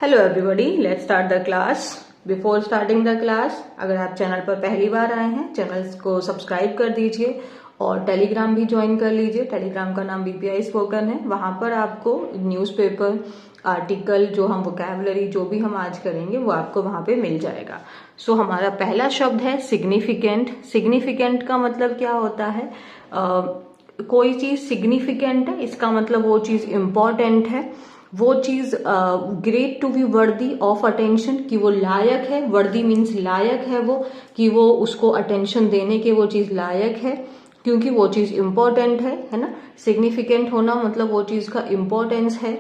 Hello everybody, let's start the class. Before starting the class, अगर आप channel पर पहली बार आए हैं, चैनल को सब्सक्राइब कर दीजिए और टेलीग्राम भी ज्वाइन कर लीजिए। टेलीग्राम का नाम बीपीआई स्पोकन है। वहां पर आपको न्यूज़पेपर, आर्टिकल, जो हम वोकैबुलरी जो भी हम आज करेंगे वो आपको वहां पे मिल जाएगा। सो हमारा पहला शब्द है सिग्निफिकेंट। सिग्निफिकेंट का मतलब क्या होता है? कोई चीज सिग्निफिकेंट है, इसका मतलब वो चीज इंपॉर्टेंट है, वो चीज great to be worthy of attention, कि वो लायक है। वर्दी मीन्स लायक है वो, कि वो उसको अटेंशन देने के वो चीज लायक है, क्योंकि वो चीज इंपॉर्टेंट है ना। सिग्निफिकेंट होना मतलब वो चीज का इंपॉर्टेंस है,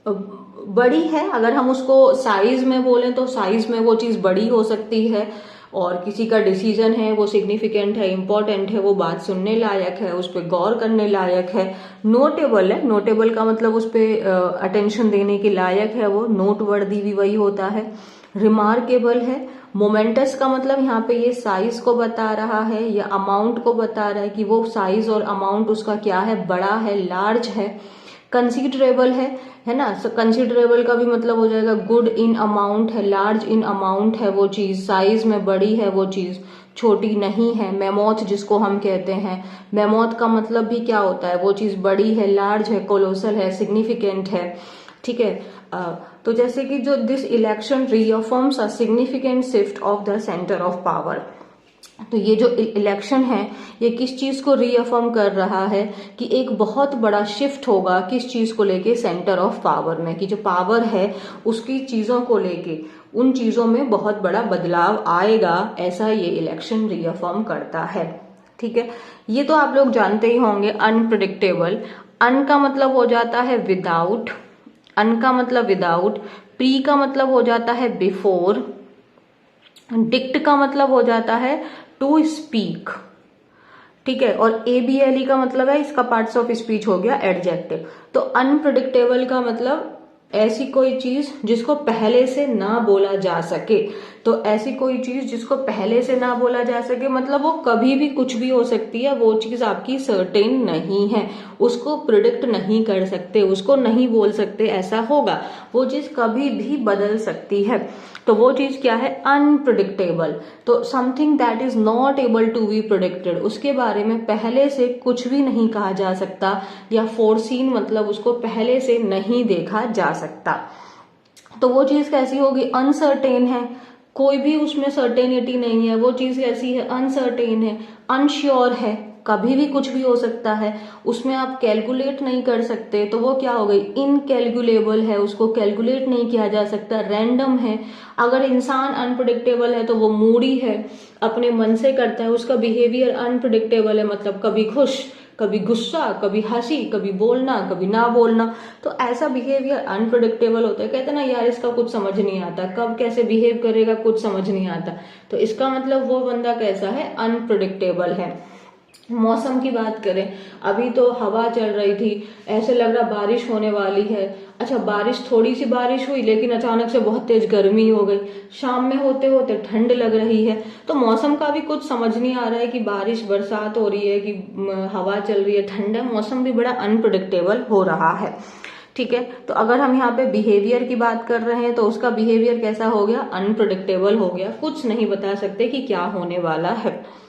बड़ी है। अगर हम उसको साइज में बोलें तो साइज में वो चीज बड़ी हो सकती है, और किसी का डिसीजन है वो सिग्निफिकेंट है, इंपॉर्टेंट है, वो बात सुनने लायक है, उस पर गौर करने लायक है। नोटेबल है, नोटेबल का मतलब उस पर अटेंशन देने के लायक है वो, नोट वर्दी भी वही होता है। रिमार्केबल है। मोमेंटस का मतलब यहाँ पे ये साइज को बता रहा है या अमाउंट को बता रहा है, कि वो साइज और अमाउंट उसका क्या है, बड़ा है, लार्ज है। कंसीडरेबल है ना। कंसीडरेबल का भी मतलब हो जाएगा गुड इन अमाउंट है, लार्ज इन अमाउंट है वो चीज, साइज में बड़ी है वो चीज, छोटी नहीं है। मेमोथ जिसको हम कहते हैं, मेमोथ का मतलब भी क्या होता है, वो चीज बड़ी है, लार्ज है, कोलोसल है, सिग्निफिकेंट है। ठीक है। तो जैसे कि जो this election रीअफर्म्स a significant shift of the centre of power, तो ये जो इलेक्शन है ये किस चीज को रीअफर्म कर रहा है, कि एक बहुत बड़ा शिफ्ट होगा किस चीज को लेके, सेंटर ऑफ पावर में, कि जो पावर है उसकी चीजों को लेके, उन चीजों में बहुत बड़ा बदलाव आएगा, ऐसा ये इलेक्शन रीअफर्म करता है। ठीक है। ये तो आप लोग जानते ही होंगे। अनप्रिडिक्टेबल, अन का मतलब हो जाता है विदाउट, अन का मतलब विदाउट, प्री का मतलब हो जाता है बिफोर, डिक्ट का मतलब हो जाता है टू स्पीक। ठीक है। और एबीएलई का मतलब है, इसका पार्ट्स ऑफ स्पीच हो गया एडजेक्टिव। तो अनप्रिडिक्टेबल का मतलब ऐसी कोई चीज जिसको पहले से ना बोला जा सके। तो ऐसी कोई चीज जिसको पहले से ना बोला जा सके मतलब वो कभी भी कुछ भी हो सकती है, वो चीज आपकी सर्टेन नहीं है, उसको प्रिडिक्ट नहीं कर सकते, उसको नहीं बोल सकते ऐसा होगा, वो चीज कभी भी बदल सकती है। तो वो चीज क्या है, अनप्रिडिक्टेबल। तो something that is not able to be predicted, उसके बारे में पहले से कुछ भी नहीं कहा जा सकता, या फोरसीन मतलब उसको पहले से नहीं देखा जा सकता। तो वो चीज कैसी होगी, अनसर्टेन है, कोई भी उसमें सर्टेनिटी नहीं है, वो चीज कैसी है, अनसर्टेन है, अनश्योर है, कभी भी कुछ भी हो सकता है, उसमें आप कैलकुलेट नहीं कर सकते, तो वो क्या हो गई, इनकैलकुलेबल है, उसको कैलकुलेट नहीं किया जा सकता, रैंडम है। अगर इंसान अनप्रिडिक्टेबल है तो वो मूडी है, अपने मन से करता है, उसका बिहेवियर अनप्रिडिक्टेबल है, मतलब कभी खुश, कभी गुस्सा, कभी हंसी, कभी बोलना, कभी ना बोलना। तो ऐसा बिहेवियर अनप्रिडिक्टेबल होता है। कहते हैं ना यार इसका कुछ समझ नहीं आता, कब कैसे बिहेव करेगा कुछ समझ नहीं आता, तो इसका मतलब वो बंदा कैसा है, अनप्रिडिक्टेबल है। मौसम की बात करें, अभी तो हवा चल रही थी, ऐसे लग रहा बारिश होने वाली है। अच्छा, बारिश, थोड़ी सी बारिश हुई लेकिन अचानक से बहुत तेज गर्मी हो गई, शाम में होते होते ठंड लग रही है। तो मौसम का भी कुछ समझ नहीं आ रहा है कि बारिश, बरसात हो रही है कि हवा चल रही है, ठंड है, मौसम भी बड़ा अनप्रिडिक्टेबल हो रहा है। ठीक है। तो अगर हम यहाँ पे बिहेवियर की बात कर रहे हैं तो उसका बिहेवियर कैसा हो गया, अनप्रिडिक्टेबल हो गया, कुछ नहीं बता सकते कि क्या होने वाला है।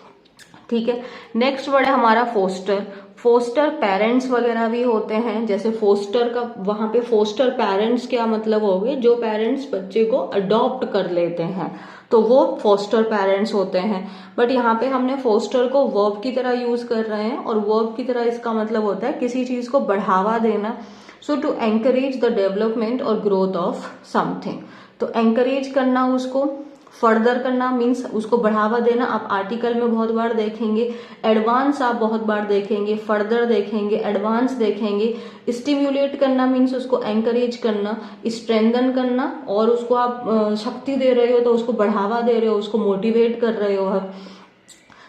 ठीक है। नेक्स्ट वर्ड है हमारा फोस्टर। फोस्टर पेरेंट्स वगैरह भी होते हैं, जैसे फोस्टर का, वहां पे फोस्टर पेरेंट्स क्या मतलब हो गए, जो पेरेंट्स बच्चे को अडॉप्ट कर लेते हैं, तो वो फोस्टर पेरेंट्स होते हैं। बट यहाँ पे हमने फोस्टर को वर्ब की तरह यूज कर रहे हैं, और वर्ब की तरह इसका मतलब होता है किसी चीज को बढ़ावा देना। सो टू एंकरेज द डेवलपमेंट और ग्रोथ ऑफ समथिंग, तो एंकरेज करना, उसको फर्दर करना मीन्स उसको बढ़ावा देना। आप आर्टिकल में बहुत बार देखेंगे, एडवांस आप बहुत बार देखेंगे, फर्दर देखेंगे, एडवांस देखेंगे। स्टिम्युलेट करना मीन्स उसको एंकरेज करना, स्ट्रेंथन करना, और उसको आप शक्ति दे रहे हो तो उसको बढ़ावा दे रहे हो, उसको मोटिवेट कर रहे हो आप।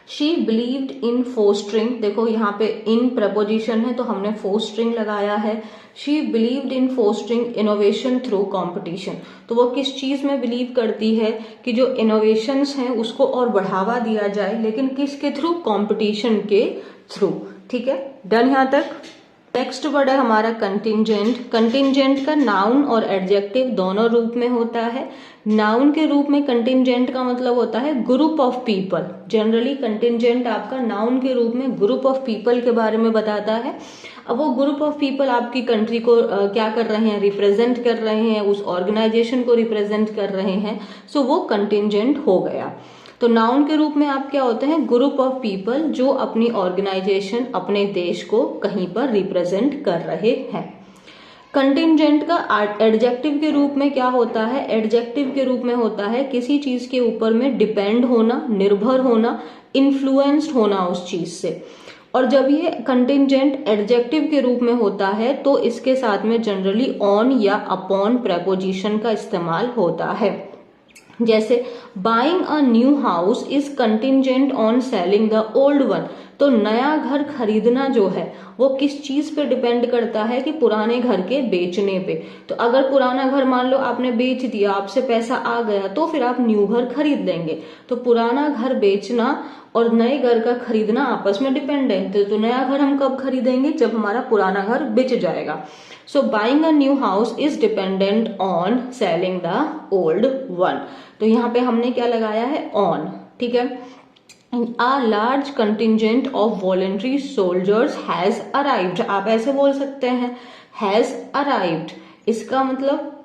शी बिलीव्ड इन फोस्टरिंग, देखो यहाँ पे इन प्रपोजिशन है तो हमने फोस्टरिंग लगाया है। She believed in fostering innovation through competition, तो वो किस चीज में बिलीव करती है, कि जो इनोवेशंस हैं उसको और बढ़ावा दिया जाए, लेकिन किसके थ्रू, कंपटीशन के थ्रू। ठीक है, डन यहाँ तक। नेक्स्ट वर्ड है हमारा कंटिंजेंट। कंटिंजेंट का नाउन और एडजेक्टिव दोनों रूप में होता है। नाउन के रूप में कंटिंजेंट का मतलब होता है group of people. Generally contingent आपका नाउन के रूप में ग्रुप ऑफ पीपल के बारे में बताता है। अब वो ग्रुप ऑफ पीपल आपकी कंट्री को क्या कर रहे हैं, रिप्रेजेंट कर रहे हैं, उस ऑर्गेनाइजेशन को रिप्रेजेंट कर रहे हैं, सो वो कंटिंजेंट हो गया। तो नाउन के रूप में आप क्या होते हैं, ग्रुप ऑफ पीपल जो अपनी ऑर्गेनाइजेशन, अपने देश को कहीं पर रिप्रेजेंट कर रहे हैं। कंटिंजेंट का एडजेक्टिव के रूप में क्या होता है, एडजेक्टिव के रूप में होता है किसी चीज के ऊपर में डिपेंड होना, निर्भर होना, इन्फ्लुएंस्ड होना उस चीज से। और जब ये कंटिंजेंट एडजेक्टिव के रूप में होता है तो इसके साथ में जनरली ऑन या अपॉन प्रेपोजिशन का इस्तेमाल होता है। जैसे buying a new house is contingent on selling the old one. तो नया घर खरीदना जो है वो किस चीज पे डिपेंड करता है कि पुराने घर के बेचने पे। तो अगर पुराना घर मान लो आपने बेच दिया, आपसे पैसा आ गया, तो फिर आप न्यू घर खरीद लेंगे। तो पुराना घर बेचना और नए घर का खरीदना आपस में डिपेंडेंट है। तो नया घर हम कब खरीदेंगे, जब हमारा पुराना घर बिक जाएगा। So buying a new house is dependent on selling the old one. तो यहाँ पे हमने क्या लगाया है, ऑन, ठीक है। A large contingent of voluntary soldiers has arrived। आप ऐसे बोल सकते हैं has arrived। इसका मतलब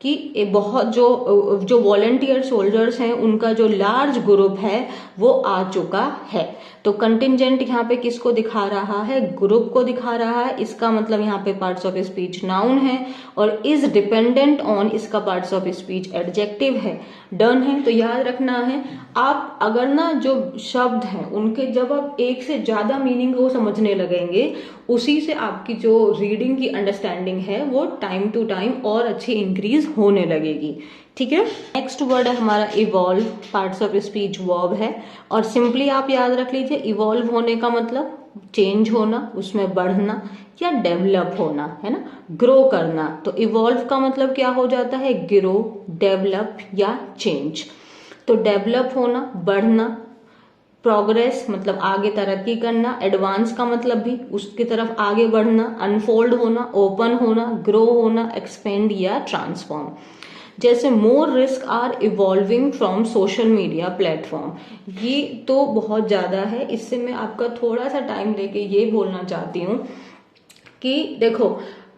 कि बहुत जो वॉलंटियर सोल्जर्स हैं उनका जो लार्ज ग्रुप है वो आ चुका है। तो कंटिंजेंट यहाँ पे किसको दिखा रहा है, ग्रुप को दिखा रहा है। इसका मतलब यहाँ पे पार्ट्स ऑफ स्पीच नाउन है और इज डिपेंडेंट ऑन इसका पार्ट्स ऑफ स्पीच एडजेक्टिव है। डन है। तो याद रखना है, आप अगर ना जो शब्द हैं उनके जब आप एक से ज्यादा मीनिंग को समझने लगेंगे, उसी से आपकी जो रीडिंग की अंडरस्टैंडिंग है वो टाइम टू टाइम और अच्छी इंक्रीज होने लगेगी, ठीक है। नेक्स्ट वर्ड है हमारा evolve. Parts of speech verb है और सिंपली आप याद रख लीजिए, इवॉल्व होने का मतलब चेंज होना, उसमें बढ़ना या डेवलप होना, है ना, ग्रो करना। तो इवॉल्व का मतलब क्या हो जाता है, ग्रो, डेवलप या चेंज। तो डेवलप होना, बढ़ना, प्रोग्रेस मतलब आगे तरक्की करना, एडवांस का मतलब भी उसकी तरफ आगे बढ़ना, अनफोल्ड होना, ओपन होना, ग्रो होना, एक्सपेंड या ट्रांसफॉर्म। जैसे more risk are evolving from social media platform, ये तो बहुत ज्यादा है। इससे मैं आपका थोड़ा सा टाइम लेके ये बोलना चाहती हूँ कि देखो,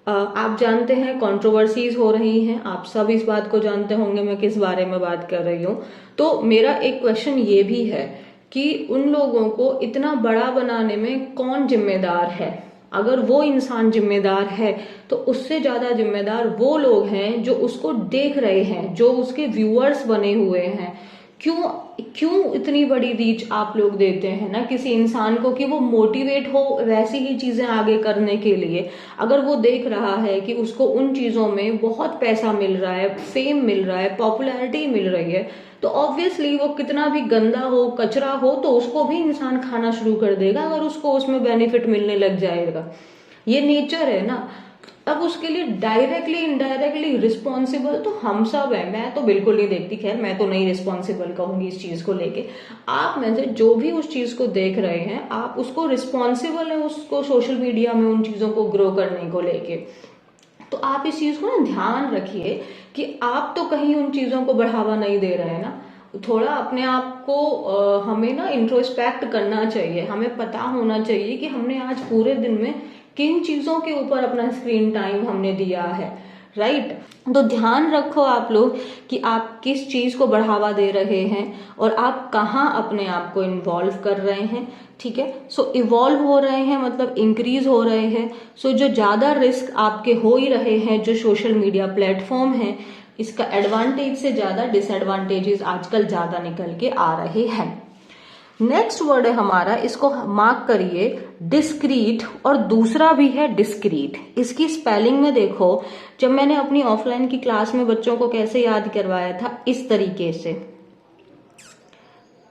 आप जानते हैं कंट्रोवर्सीज हो रही हैं, आप सब इस बात को जानते होंगे मैं किस बारे में बात कर रही हूँ। तो मेरा एक क्वेश्चन ये भी है कि उन लोगों को इतना बड़ा बनाने में कौन जिम्मेदार है। अगर वो इंसान जिम्मेदार है तो उससे ज्यादा जिम्मेदार वो लोग हैं जो उसको देख रहे हैं, जो उसके व्यूअर्स बने हुए हैं। क्यों इतनी बड़ी रीच आप लोग देते हैं ना किसी इंसान को कि वो मोटिवेट हो वैसी ही चीजें आगे करने के लिए। अगर वो देख रहा है कि उसको उन चीजों में बहुत पैसा मिल रहा है, फेम मिल रहा है, पॉपुलैरिटी मिल रही है, तो ऑब्वियसली वो कितना भी गंदा हो, कचरा हो, तो उसको भी इंसान खाना शुरू कर देगा अगर उसको उसमें बेनिफिट मिलने लग जाएगा। ये नेचर है ना। अब उसके लिए डायरेक्टली इनडायरेक्टली रिस्पॉन्सिबल तो हम सब हैं। मैं तो बिल्कुल नहीं देखती, खैर मैं तो नहीं रिस्पॉन्सिबल कहूंगी इस चीज को लेके। आप में से जो भी उस चीज को देख रहे हैं, आप उसको रिस्पॉन्सिबल है उसको सोशल मीडिया में उन चीजों को ग्रो करने को लेके। तो आप इस चीज को ना ध्यान रखिए कि आप तो कहीं उन चीजों को बढ़ावा नहीं दे रहे हैं ना। थोड़ा अपने आप को हमें ना इंट्रोस्पेक्ट करना चाहिए। हमें पता होना चाहिए कि हमने आज पूरे दिन में किन चीजों के ऊपर अपना स्क्रीन टाइम हमने दिया है, राइट। तो ध्यान रखो आप लोग कि आप किस चीज को बढ़ावा दे रहे हैं और आप कहाँ अपने आप को इन्वॉल्व कर रहे हैं, ठीक है। सो इवॉल्व हो रहे हैं मतलब इंक्रीज हो रहे हैं। सो जो ज्यादा रिस्क आपके हो ही रहे हैं जो सोशल मीडिया प्लेटफॉर्म है, इसका एडवांटेज से ज्यादा डिसएडवांटेजेस आजकल ज्यादा निकल के आ रहे हैं। नेक्स्ट वर्ड है हमारा, इसको मार्क करिए, डिस्क्रीट, और दूसरा भी है डिस्क्रीट। इसकी स्पेलिंग में देखो, जब मैंने अपनी ऑफलाइन की क्लास में बच्चों को कैसे याद करवाया था, इस तरीके से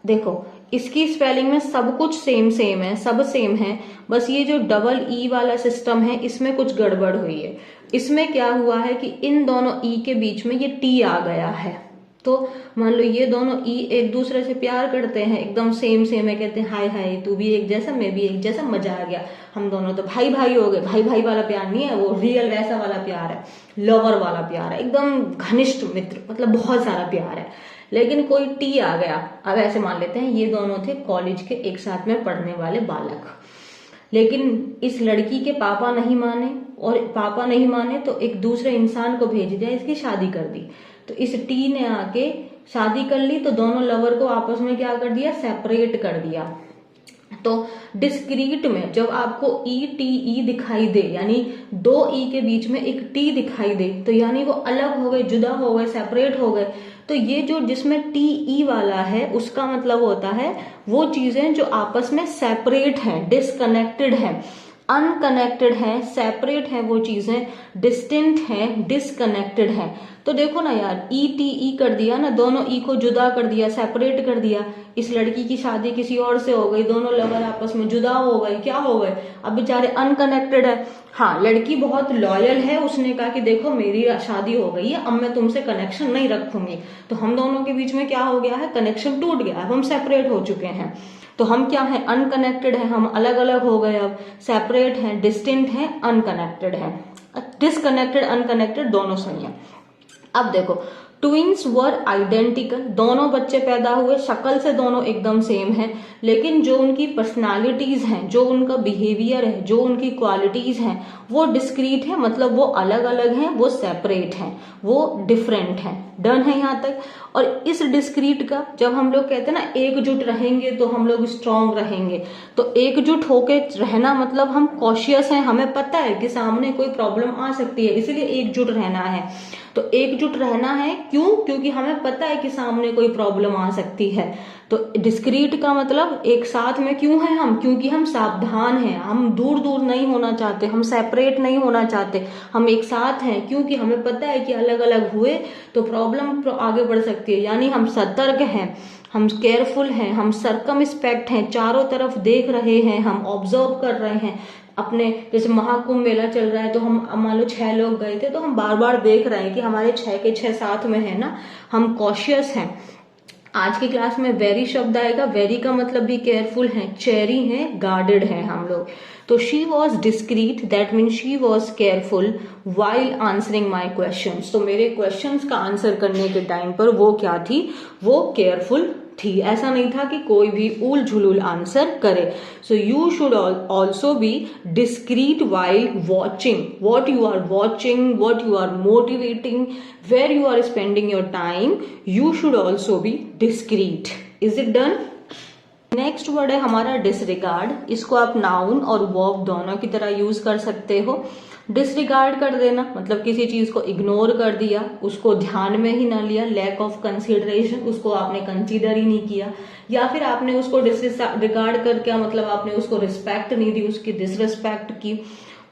देखो, इसकी स्पेलिंग में सब कुछ सेम है, सब सेम है, बस ये जो डबल ई वाला सिस्टम है इसमें कुछ गड़बड़ हुई है। इसमें क्या हुआ है कि इन दोनों ई के बीच में ये टी आ गया है, तो मान लो ये दोनों ई एक दूसरे से प्यार करते हैं, एकदम सेम सेम है, कहते हैं हाय हाय तू भी एक जैसा मैं भी एक जैसा, मजा आ गया, हम दोनों तो भाई भाई हो गए। भाई भाई वाला प्यार नहीं है वो, रियल वैसा वाला प्यार है, लवर वाला प्यार है, एकदम घनिष्ठ मित्र, मतलब बहुत सारा प्यार है। लेकिन कोई टी आ गया, अब ऐसे मान लेते हैं ये दोनों थे कॉलेज के एक साथ में पढ़ने वाले बालक, लेकिन इस लड़की के पापा नहीं माने, और पापा नहीं माने तो एक दूसरे इंसान को भेज दिया, इसकी शादी कर दी। तो इस टी ने आके शादी कर ली, तो दोनों लवर को आपस में क्या कर दिया, सेपरेट कर दिया। तो डिस्क्रीट में जब आपको ई टी ई दिखाई दे, यानी दो ई के बीच में एक टी दिखाई दे, तो यानी वो अलग हो गए, जुदा हो गए, सेपरेट हो गए। तो ये जो जिसमें टी ई वाला है उसका मतलब होता है वो चीजें जो आपस में सेपरेट हैं, डिसकनेक्टेड हैं, अनकनेक्टेड है, सेपरेट है, वो चीजें डिस्टिंक्ट हैं, डिसकनेक्टेड है। तो देखो ना यार, ई टी ई कर दिया ना, दोनों ई को जुदा कर दिया, सेपरेट कर दिया। इस लड़की की शादी किसी और से हो गई, दोनों लवर आपस में जुदा हो गए, क्या हो गए, अब बेचारे अनकनेक्टेड है। हाँ, लड़की बहुत लॉयल है, उसने कहा कि देखो मेरी शादी हो गई है, अब मैं तुमसे कनेक्शन नहीं रखूंगी। तो हम दोनों के बीच में क्या हो गया है, कनेक्शन टूट गया है, हम सेपरेट हो चुके हैं। तो हम क्या है, अनकनेक्टेड है, हम अलग अलग हो गए, अब सेपरेट हैं, डिस्टिंक्ट हैं, अनकनेक्टेड है। डिसकनेक्टेड अनकनेक्टेड दोनों सही है। अब देखो, ट्विंस वर आइडेंटिकल, दोनों बच्चे पैदा हुए, शक्ल से दोनों एकदम सेम हैं, लेकिन जो उनकी पर्सनालिटीज हैं, जो उनका बिहेवियर है, जो उनकी क्वालिटीज हैं, वो डिस्क्रीट है, मतलब वो अलग अलग हैं, वो सेपरेट हैं, वो डिफरेंट हैं। डन है यहाँ तक। और इस डिस्क्रीट का जब हम लोग कहते हैं ना एकजुट रहेंगे तो हम लोग स्ट्रांग रहेंगे, तो एकजुट होके रहना मतलब हम कॉशियस हैं, हमें पता है कि सामने कोई प्रॉब्लम आ सकती है, इसलिए एकजुट रहना है। तो एकजुट रहना है क्यों, क्योंकि हमें पता है कि सामने कोई प्रॉब्लम आ सकती है। तो डिस्क्रीट का मतलब एक साथ में क्यों है हम, क्योंकि हम सावधान हैं, हम दूर दूर नहीं होना चाहते, हम सेपरेट नहीं होना चाहते, हम एक साथ हैं, क्योंकि हमें पता है कि अलग अलग हुए तो प्रॉब्लम आगे बढ़ सकती है। यानी हम सतर्क हैं, हम केयरफुल हैं, हम सर्कमस्पेक्ट हैं, चारों तरफ देख रहे हैं, हम ऑब्जर्व कर रहे हैं अपने। जैसे महाकुंभ मेला चल रहा है तो हम मान लो 6 लोग गए थे, तो हम बार बार देख रहे हैं कि हमारे 6 के 6 साथ में है ना, हम कॉशियस हैं। आज की क्लास में वेरी शब्द आएगा, वेरी का मतलब भी केयरफुल है, चेरी है, गार्डेड है हम लोग। तो she was discrete, that mean she was careful while answering my question. तो मेरे क्वेश्चन का आंसर करने के टाइम पर वो क्या थी, वो केयरफुल थी। ऐसा नहीं था कि कोई भी उल झुलुल आंसर करे। So you should also be discreet while watching what you are watching, what you are motivating, where you are spending your time, you should also be discreet. Is it done? Next word है हमारा disregard. इसको आप noun और verb दोनों की तरह use कर सकते हो। डिसरिगार्ड कर देना मतलब किसी चीज को इग्नोर कर दिया, उसको ध्यान में ही ना लिया, लैक ऑफ कंसिडरेशन, उसको आपने कंसीडर ही नहीं किया, या फिर आपने उसको डिसरिगार्ड कर क्या मतलब आपने उसको रिस्पेक्ट नहीं दी, उसकी डिसरिस्पेक्ट की।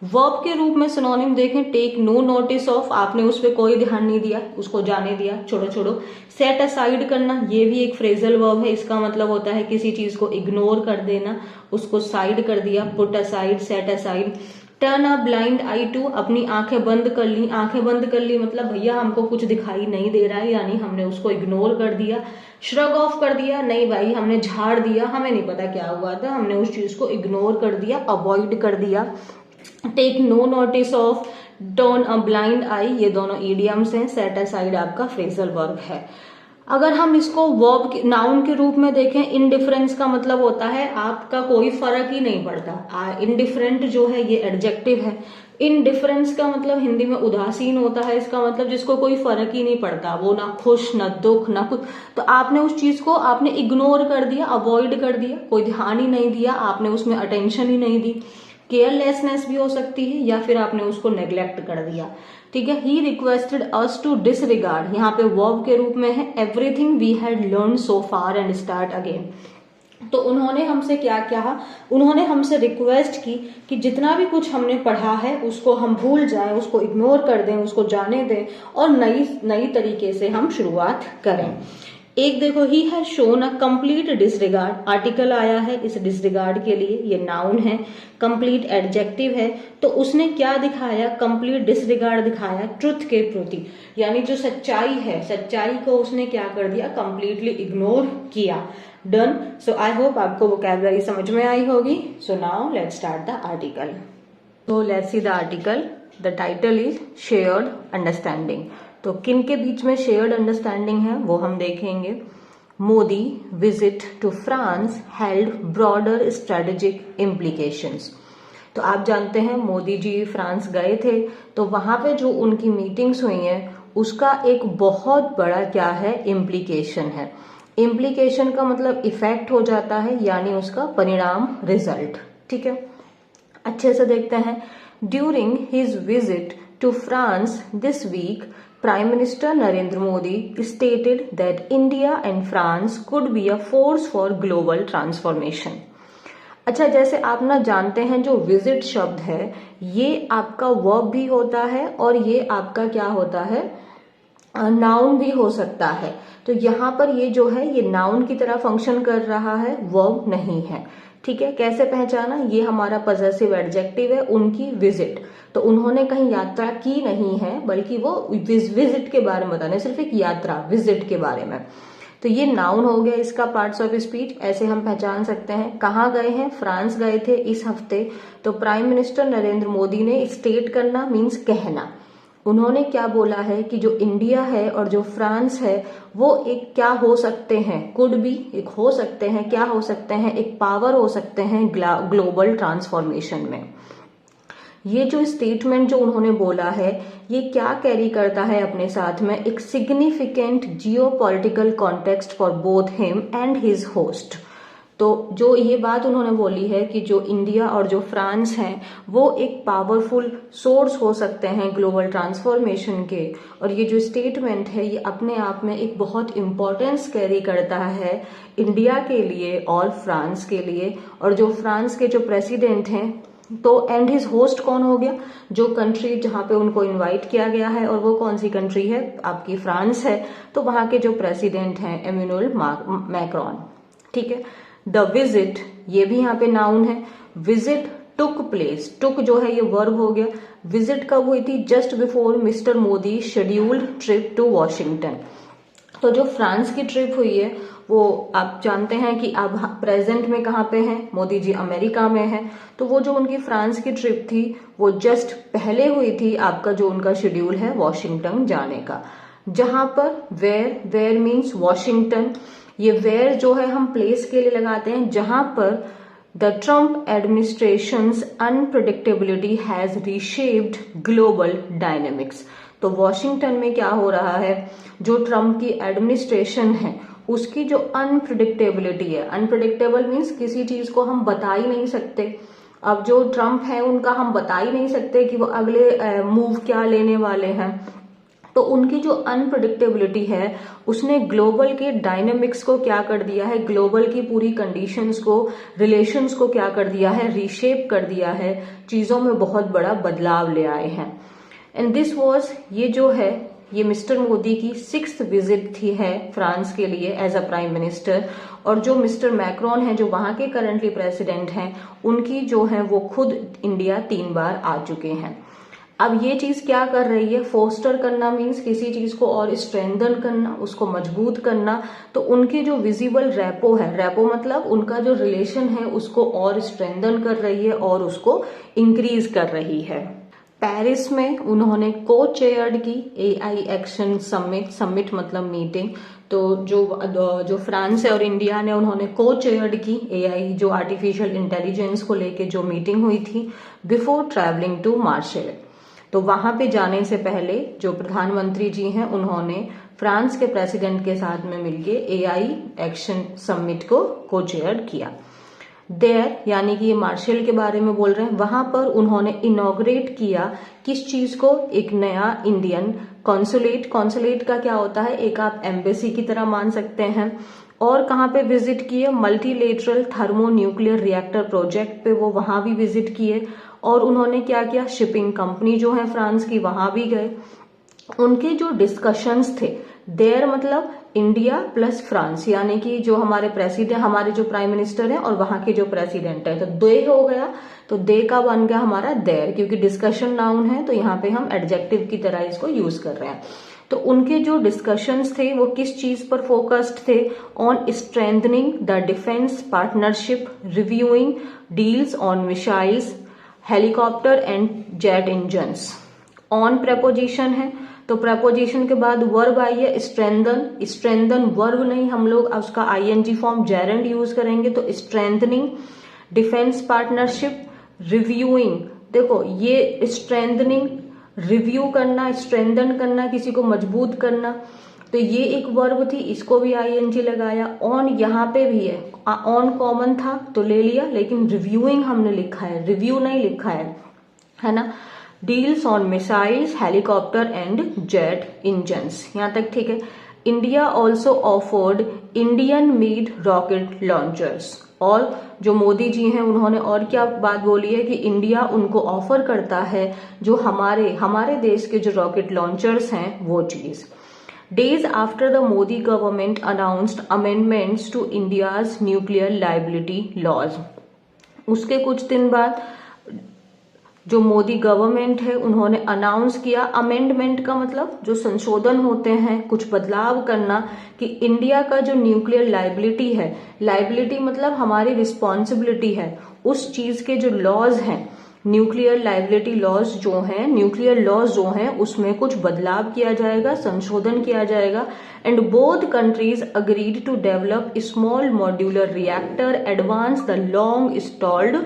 वर्ब के रूप में सिनोनिम देखें, टेक नो नोटिस ऑफ, आपने उस पर कोई ध्यान नहीं दिया, उसको जाने दिया, छोड़ो छोड़ो। सेट असाइड करना, ये भी एक फ्रेजल वर्ब है, इसका मतलब होता है किसी चीज को इग्नोर कर देना, उसको साइड कर दिया, put aside, set aside. Turn a blind eye to, अपनी आंखें बंद कर ली, आंखें बंद कर ली मतलब भैया हमको कुछ दिखाई नहीं दे रहा है, यानी हमने उसको इग्नोर कर दिया। श्रग ऑफ कर दिया, नहीं भाई हमने झाड़ दिया, हमें नहीं पता क्या हुआ था, हमने उस चीज को इग्नोर कर दिया, अवॉइड कर दिया। Take no notice of, turn a blind eye, ये दोनों ईडियम्स हैं। सेट असाइड आपका फ्रेजल वर्ब है। अगर हम इसको वर्ब नाउन के रूप में देखें, इनडिफरेंस का मतलब होता है आपका कोई फर्क ही नहीं पड़ता। इनडिफरेंट जो है ये एडजेक्टिव है। इनडिफरेंस का मतलब हिंदी में उदासीन होता है, इसका मतलब जिसको कोई फर्क ही नहीं पड़ता, वो ना खुश ना दुख ना कुछ। तो आपने उस चीज को आपने इग्नोर कर दिया, अवॉइड कर दिया, कोई ध्यान ही नहीं दिया, आपने उसमें अटेंशन ही नहीं दी। केयरलेसनेस भी हो सकती है, या फिर आपने उसको नेग्लेक्ट कर दिया। ठीक है। He requested us to disregard, यहाँ पे वर्ब के रूप में है, everything we had learn so far and start again. तो उन्होंने हमसे क्या कहा, उन्होंने हमसे रिक्वेस्ट की कि जितना भी कुछ हमने पढ़ा है उसको हम भूल जाएं, उसको इग्नोर कर दें, उसको जाने दें और नई तरीके से हम शुरुआत करें। एक देखो, he has shown a complete disregard, article आया है इस डिसरिगार्ड के लिए, ये नाउन है, कंप्लीट एडजेक्टिव है, तो उसने क्या दिखाया, कंप्लीट डिसरिगार्ड दिखाया ट्रुथ के प्रति, यानी जो सच्चाई है, सच्चाई को उसने क्या कर दिया, कंप्लीटली इग्नोर किया। डन। सो आई होप आपको वोकैबुलरी समझ में आई होगी। So now let's start the article. So let's see the article. The title is shared understanding. तो किन के बीच में शेयर्ड अंडरस्टैंडिंग है वो हम देखेंगे। Modi visit to France held broader strategic implications. तो आप जानते हैं मोदी जी फ्रांस गए थे, तो वहां पे जो उनकी मीटिंग्स हुई हैं उसका एक बहुत बड़ा क्या है, इम्प्लीकेशन है। इम्प्लीकेशन का मतलब इफेक्ट हो जाता है, यानी उसका परिणाम, रिजल्ट। ठीक है, अच्छे से देखते हैं। During his visit to France this week, prime minister Narendra Modi stated that India and France could be a force for global transformation. अच्छा, जैसे आप ना जानते हैं जो विजिट शब्द है ये आपका वर्ब भी होता है और ये आपका क्या होता है, नाउन भी हो सकता है। तो यहाँ पर ये जो है ये नाउन की तरह फंक्शन कर रहा है, वर्ब नहीं है। ठीक है, कैसे पहचाना, ये हमारा पजेसिव एडजेक्टिव है, उनकी विजिट, तो उन्होंने कहीं यात्रा की नहीं है बल्कि वो विजिट के बारे में बताने, सिर्फ एक यात्रा, विजिट के बारे में। तो ये नाउन हो गया इसका पार्ट्स ऑफ स्पीच। ऐसे हम पहचान सकते हैं। कहाँ गए हैं, फ्रांस गए थे इस हफ्ते। तो प्राइम मिनिस्टर नरेंद्र मोदी ने स्टेट करना मीन्स कहना, उन्होंने क्या बोला है कि जो इंडिया है और जो फ्रांस है वो एक क्या हो सकते हैं, कुड बी, एक हो सकते हैं, क्या हो सकते हैं, एक पावर हो सकते हैं ग्लोबल ट्रांसफॉर्मेशन में। ये जो स्टेटमेंट जो उन्होंने बोला है ये क्या कैरी करता है अपने साथ में, एक significant geopolitical context for both him and his host. तो जो ये बात उन्होंने बोली है कि जो इंडिया और जो फ्रांस हैं वो एक पावरफुल सोर्स हो सकते हैं ग्लोबल ट्रांसफॉर्मेशन के, और ये जो स्टेटमेंट है ये अपने आप में एक बहुत इम्पोर्टेंस कैरी करता है इंडिया के लिए और फ्रांस के लिए। और जो फ्रांस के जो प्रेसिडेंट हैं, तो एंड हिज होस्ट कौन हो गया, जो कंट्री जहां पे उनको इनवाइट किया गया है, और वो कौन सी कंट्री है, आपकी फ्रांस है। तो वहां के जो प्रेसिडेंट हैं एमेनुअल मैक्रोन। ठीक है, द विजिट, ये भी यहाँ पे नाउन है। विजिट टुक प्लेस, टुक जो है ये वर्ब हो गया। विजिट कब हुई थी, just before mister Modi scheduled trip to Washington. तो जो फ्रांस की ट्रिप हुई है वो आप जानते हैं कि अब प्रेजेंट में कहाँ पे हैं, मोदी जी अमेरिका में हैं। तो वो जो उनकी फ्रांस की ट्रिप थी वो जस्ट पहले हुई थी आपका जो उनका शेड्यूल है वॉशिंगटन जाने का। जहां पर वेयर मीन्स वॉशिंगटन, ये वेयर जो है हम प्लेस के लिए लगाते हैं, जहां पर the Trump administrations unpredictability has reshaped global dynamics. तो वॉशिंगटन में क्या हो रहा है, जो ट्रम्प की एडमिनिस्ट्रेशन है उसकी जो अनप्रिडिक्टेबिलिटी है, अनप्रिडिक्टेबल मीन्स किसी चीज को हम बता ही नहीं सकते। अब जो ट्रम्प है उनका हम बता ही नहीं सकते कि वो अगले मूव क्या लेने वाले हैं। तो उनकी जो अनप्रिडिक्टेबिलिटी है उसने ग्लोबल के डायनेमिक्स को क्या कर दिया है, ग्लोबल की पूरी कंडीशंस को, रिलेशंस को क्या कर दिया है, रीशेप कर दिया है, चीजों में बहुत बड़ा बदलाव ले आए हैं। एंड दिस वाज, ये जो है ये मिस्टर मोदी की 6th विजिट थी है फ्रांस के लिए एज अ प्राइम मिनिस्टर। और जो मिस्टर मैक्रोन है जो वहां के करंटली प्रेसिडेंट हैं, उनकी जो है वो खुद इंडिया 3 बार आ चुके हैं। अब ये चीज क्या कर रही है, फोस्टर करना मीन्स किसी चीज को और स्ट्रेंथन करना, उसको मजबूत करना। तो उनकी जो विजिबल रेपो है, रेपो मतलब उनका जो रिलेशन है उसको और स्ट्रेंथन कर रही है और उसको इंक्रीज कर रही है। पेरिस में उन्होंने को चेयर्ड की AI एक्शन समिट, समिट मतलब मीटिंग। तो जो फ्रांस है और इंडिया ने उन्होंने को चेयर्ड की AI जो आर्टिफिशियल इंटेलिजेंस को लेके जो मीटिंग हुई थी बिफोर ट्रैवलिंग टू मार्शल। तो वहां पे जाने से पहले जो प्रधानमंत्री जी हैं उन्होंने फ्रांस के प्रेसिडेंट के साथ में मिलके AI एक्शन समिट को को चेयर किया। देयर यानी कि ये मार्शल के बारे में बोल रहे हैं, वहां पर उन्होंने इनॉग्रेट किया किस चीज को, एक नया इंडियन कॉन्सुलेट। कॉन्सुलेट का क्या होता है, एक आप एम्बेसी की तरह मान सकते हैं। और कहाँ पे विजिट किए, multilateral thermo nuclear reactor project पे वो वहां भी विजिट किए। और उन्होंने क्या किया, शिपिंग कंपनी जो है फ्रांस की वहां भी गए। उनके जो डिस्कशंस थे, देयर मतलब इंडिया प्लस फ्रांस, यानी कि जो हमारे प्रेसिडेंट, हमारे जो प्राइम मिनिस्टर हैं और वहां के जो प्रेसिडेंट है, तो दे हो गया, तो दे का बन गया हमारा देयर, क्योंकि डिस्कशन नाउन है तो यहाँ पे हम एडजेक्टिव की तरह इसको यूज कर रहे हैं। तो उनके जो डिस्कशंस थे वो किस चीज पर फोकस्ड थे? On strengthening the defence partnership, reviewing deals on missiles, helicopter and jet engines. On preposition है, तो प्रेपोजिशन के बाद वर्ब आई है स्ट्रेंथन। स्ट्रेंथन वर्ब नहीं, हम लोग उसका आईएनजी फॉर्म जेरेंड यूज करेंगे, तो स्ट्रेंथनिंग, डिफेंस पार्टनरशिप, रिव्यूइंग। देखो ये स्ट्रेंथनिंग, रिव्यू करना, स्ट्रेंथन करना, किसी को मजबूत करना, तो ये एक वर्ब थी, इसको भी आईएनजी लगाया। ऑन यहाँ पे भी है, ऑन कॉमन था तो ले लिया, लेकिन रिव्यूइंग हमने लिखा है, रिव्यू नहीं लिखा है ना। Deals on missiles, helicopter and jet engines, यहाँ तक ठीक है। India also offered Indian made rocket launchers, और जो मोदी जी हैं उन्होंने और क्या बात बोली है कि इंडिया उनको ऑफर करता है जो हमारे देश के जो रॉकेट लॉन्चर्स हैं वो चीज। Days after the Modi government announced amendments to India's nuclear liability laws, उसके कुछ दिन बाद जो मोदी गवर्नमेंट है उन्होंने अनाउंस किया, अमेंडमेंट का मतलब जो संशोधन होते हैं, कुछ बदलाव करना, कि इंडिया का जो न्यूक्लियर लाइबिलिटी है, लाइबिलिटी मतलब हमारी रिस्पॉन्सिबिलिटी है, उस चीज के जो लॉज हैं, न्यूक्लियर लाइबिलिटी लॉज जो हैं, न्यूक्लियर लॉज जो हैं, उसमें कुछ बदलाव किया जाएगा, संशोधन किया जाएगा। And both countries agreed to develop small modular reactor, advance the long stalled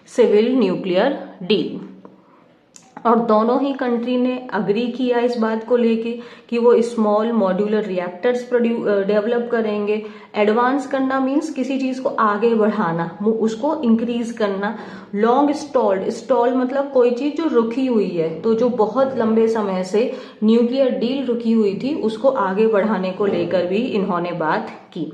civil nuclear deal. और दोनों ही कंट्री ने अग्री किया इस बात को लेके कि वो स्मॉल मॉड्यूलर रिएक्टर्स डेवलप करेंगे। एडवांस करना मीन्स किसी चीज को आगे बढ़ाना, उसको इंक्रीज करना। लॉन्ग स्टॉल्ड, स्टॉल मतलब कोई चीज जो रुकी हुई है, तो जो बहुत लंबे समय से न्यूक्लियर डील रुकी हुई थी उसको आगे बढ़ाने को लेकर भी इन्होंने बात की।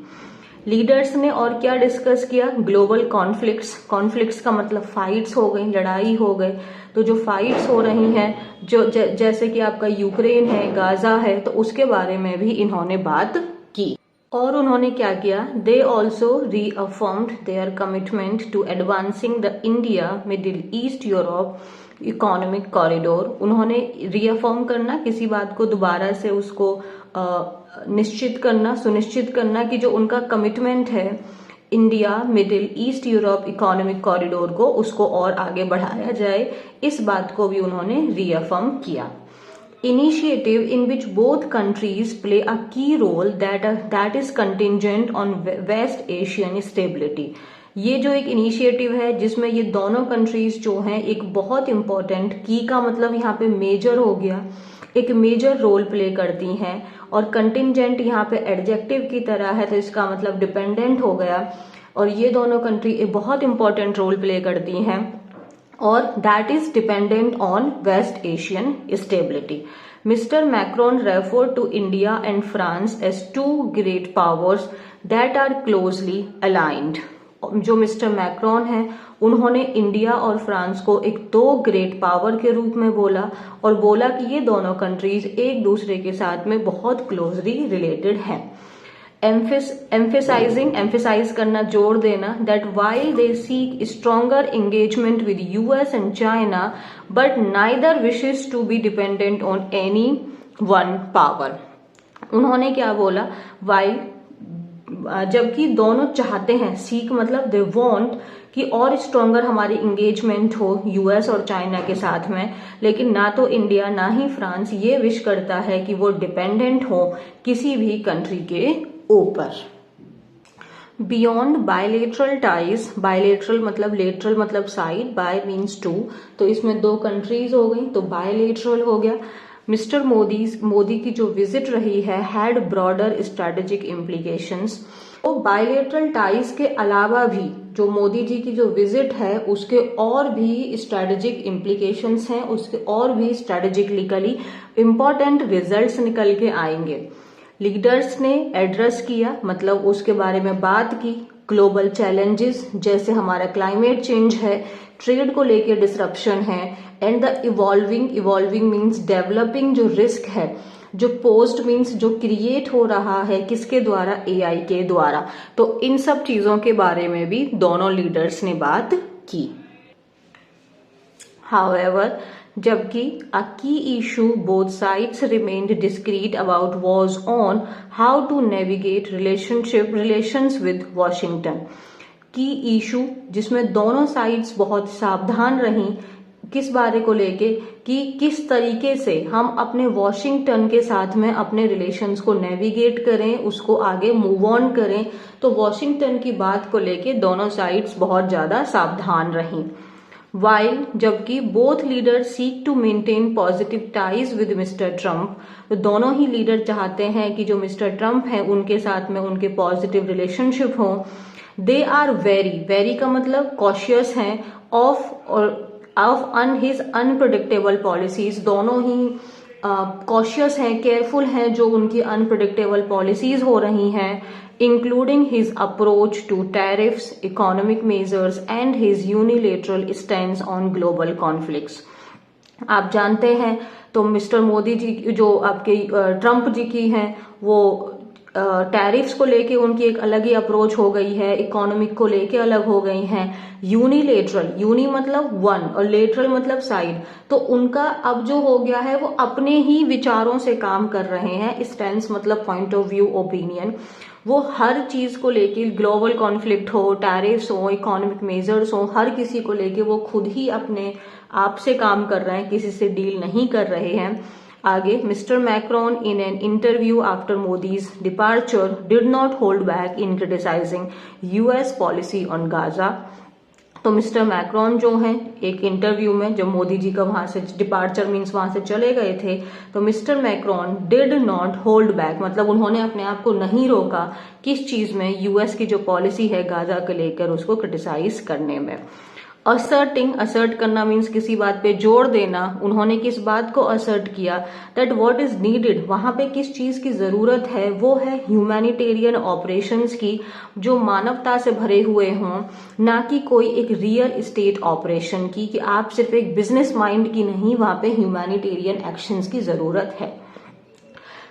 लीडर्स ने और क्या डिस्कस किया? ग्लोबल कॉन्फ्लिक्ट्स, कॉन्फ्लिक्ट्स का मतलब फाइट्स हो गई, लड़ाई हो गए, तो जो फाइट्स हो रही हैं, जो जैसे कि आपका यूक्रेन है, गाजा है, तो उसके बारे में भी इन्होंने बात की। और उन्होंने क्या किया? They also reaffirmed their commitment to advancing the India Middle East Europe economic corridor. उन्होंने रीअफर्म करना, किसी बात को दोबारा से उसको निश्चित करना, सुनिश्चित करना कि जो उनका कमिटमेंट है India Middle East Europe economic corridor को, उसको और आगे बढ़ाया जाए, इस बात को भी उन्होंने रीअफर्म किया। Initiative in which both countries play a key role that is contingent on West Asian stability. ये जो एक इनिशिएटिव है जिसमें ये दोनों कंट्रीज जो हैं एक बहुत इंपॉर्टेंट, की का मतलब यहाँ पे मेजर हो गया, एक मेजर रोल प्ले करती हैं। और कंटिंजेंट यहाँ पे एडजेक्टिव की तरह है, तो इसका मतलब डिपेंडेंट हो गया। और ये दोनों कंट्री एक बहुत इंपॉर्टेंट रोल प्ले करती हैं, और that is dependent on West Asian stability. Mister Macron refer to India and France as two great powers that are closely aligned. जो मिस्टर मैक्रोन हैं उन्होंने इंडिया और फ्रांस को एक दो ग्रेट पावर के रूप में बोला, और बोला कि ये दोनों कंट्रीज एक दूसरे के साथ में बहुत क्लोजली रिलेटेड हैं। एम्फेसाइज करना, जोर देना, that while they seek stronger engagement with US and China but neither wishes to be dependent on any one power. उन्होंने क्या बोला? वाइल, जबकि दोनों चाहते हैं, सीक मतलब दे वांट, कि और स्ट्रॉन्गर हमारी इंगेजमेंट हो यूएस और चाइना के साथ में, लेकिन ना तो इंडिया ना ही फ्रांस ये विश करता है कि वो डिपेंडेंट हो किसी भी कंट्री के ऊपर। बियॉन्ड बायलेटरल टाइज, बायलेटरल मतलब लेटरल मतलब साइड, बाय मीन्स टू, तो इसमें दो कंट्रीज हो गई तो बायलेटरल हो गया। मिस्टर मोदी की जो विजिट रही है हैड ब्रॉडर स्ट्रेटेजिक इम्प्लीकेशंस। तो बायलेटरल टाइज के अलावा भी जो मोदी जी की जो विजिट है उसके और भी स्ट्रेटेजिक इम्प्लीकेशंस हैं, उसके और भी स्ट्रेटेजिकली इंपॉर्टेंट रिजल्ट्स निकल के आएंगे। लीडर्स ने एड्रेस किया, मतलब उसके बारे में बात की। ग्लोबल चैलेंजेस जैसे हमारा क्लाइमेट चेंज है, ट्रेड को लेके डिसरप्शन है, and the evolving means developing जो रिस्क है, जो पोस्ट मीन्स जो क्रिएट हो रहा है किसके द्वारा, एआई के द्वारा। तो इन सब चीजों के बारे में भी दोनों लीडर्स ने बात की। However, जबकि a key issue both sides remained discreet about was on how to navigate relations with Washington। की इशू जिसमें दोनों साइड्स बहुत सावधान रहीं किस बारे को लेके कि किस तरीके से हम अपने वॉशिंगटन के साथ में अपने रिलेशंस को नेविगेट करें, उसको आगे मूव ऑन करें। तो वॉशिंगटन की बात को लेके दोनों साइड्स बहुत ज्यादा सावधान रहीं। वाइल जबकि both leader seek to maintain positive ties with mister Trump, तो दोनों ही लीडर चाहते हैं कि जो मिस्टर ट्रंप हैं उनके साथ में उनके पॉजिटिव रिलेशनशिप हो। दे आर वेरी का मतलब कॉशियस हैं ऑफ हिज अनप्रिडिक्टेबल पॉलिसीज, दोनों ही कॉशियस हैं, केयरफुल हैं जो उनकी अनप्रिडिक्टेबल पॉलिसीज हो रही हैं, including his approach to tariffs, economic measures and his unilateral stand on global conflicts. आप जानते हैं तो मिस्टर मोदी जी जो आपके ट्रंप जी की हैं वो टैरिफ्स को लेके उनकी एक अलग ही अप्रोच हो गई है, इकोनॉमिक को लेके अलग हो गई हैं। यूनिलेटरल, यूनी मतलब वन और लेटरल मतलब साइड, तो उनका अब जो हो गया है वो अपने ही विचारों से काम कर रहे हैं। स्टैंड मतलब पॉइंट ऑफ व्यू, ओपिनियन, वो हर चीज को लेके ग्लोबल कॉन्फ्लिक्ट हो, टैरिफ्स हो, इकोनॉमिक मेजर्स हो, हर किसी को लेके वो खुद ही अपने आप से काम कर रहे हैं, किसी से डील नहीं कर रहे हैं। आगे mister Macron in an interview after Modi's departure did not hold back in criticising US policy on Gaza. तो मिस्टर मैक्रोन जो हैं एक इंटरव्यू में जब मोदी जी का वहां से डिपार्चर मीन्स वहां से चले गए थे, तो mister Macron did not hold back मतलब उन्होंने अपने आप को नहीं रोका किस चीज में, यूएस की जो पॉलिसी है गाजा को लेकर उसको क्रिटिसाइज करने में। असर्ट करना मीन्स किसी बात पे जोर देना। उन्होंने किस बात को असर्ट किया, दैट व्हाट इज नीडेड, वहां पे किस चीज की जरूरत है, वो है ह्यूमैनिटेरियन ऑपरेशंस की जो मानवता से भरे हुए हों, ना कि कोई एक रियल स्टेट ऑपरेशन की, कि आप सिर्फ एक बिजनेस माइंड की नहीं, वहां पे ह्यूमैनिटेरियन एक्शंस की जरूरत है।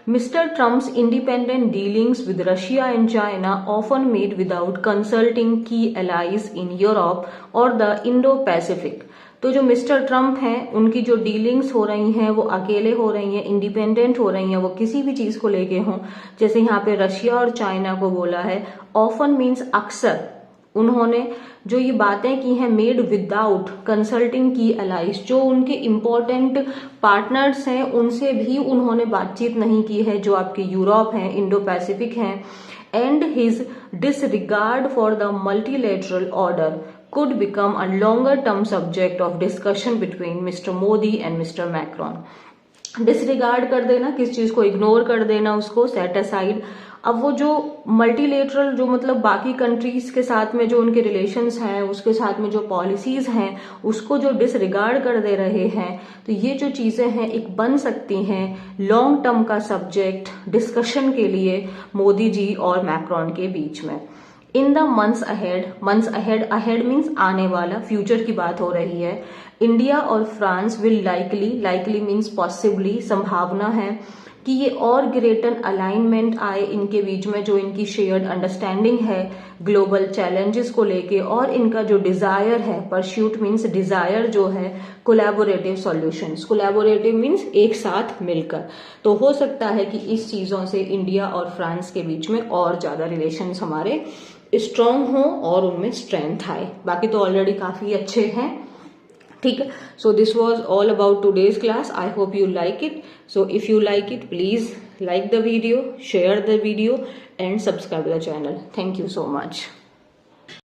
Mr. Trump's independent dealings with Russia and China often made without consulting key allies in Europe or the Indo-Pacific। तो जो मिस्टर ट्रंप हैं उनकी जो डीलिंग्स हो रही हैं वो अकेले हो रही हैं, इंडिपेंडेंट हो रही हैं, वो किसी भी चीज को लेके हों। जैसे यहाँ पे रशिया और चाइना को बोला है, ऑफन मीन्स अक्सर, उन्होंने जो ये बातें की हैं मेड विदाउट कंसल्टिंग की अलाइज, जो उनके इम्पोर्टेंट पार्टनर्स हैं उनसे भी उन्होंने बातचीत नहीं की है, जो आपके यूरोप हैं, इंडो पैसिफिक हैं। And his disregard for the multilateral order could become a longer term subject of discussion between Mr. Modi and Mr. Macron। Disregard कर देना, किस चीज को इग्नोर कर देना, उसको सेट असाइड। अब वो जो मल्टीलेटरल जो मतलब बाकी कंट्रीज के साथ में जो उनके रिलेशंस हैं, उसके साथ में जो पॉलिसीज हैं, उसको जो डिसरिगार्ड कर दे रहे हैं, तो ये जो चीजें हैं एक बन सकती हैं लॉन्ग टर्म का सब्जेक्ट डिस्कशन के लिए मोदी जी और मैक्रोन के बीच में। In the months ahead means आने वाला, फ्यूचर की बात हो रही है। इंडिया और France will likely means possibly, संभावना है कि ये और ग्रेटर अलाइनमेंट आए इनके बीच में, जो इनकी शेयर्ड अंडरस्टैंडिंग है ग्लोबल चैलेंजेस को लेके, और इनका जो डिजायर है, परस्यूट मीन्स डिजायर जो है, कोलैबोरेटिव सॉल्यूशंस, कोलैबोरेटिव मीन्स एक साथ मिलकर। तो हो सकता है कि इस चीजों से इंडिया और फ्रांस के बीच में और ज्यादा रिलेशंस हमारे स्ट्रॉन्ग हो और उनमें स्ट्रेंथ आए। बाकी तो ऑलरेडी काफी अच्छे हैं, ठीक है। So this was all about today's class. I hope you like it. So if you like it please like the video, share the video and subscribe the channel. Thank you so much.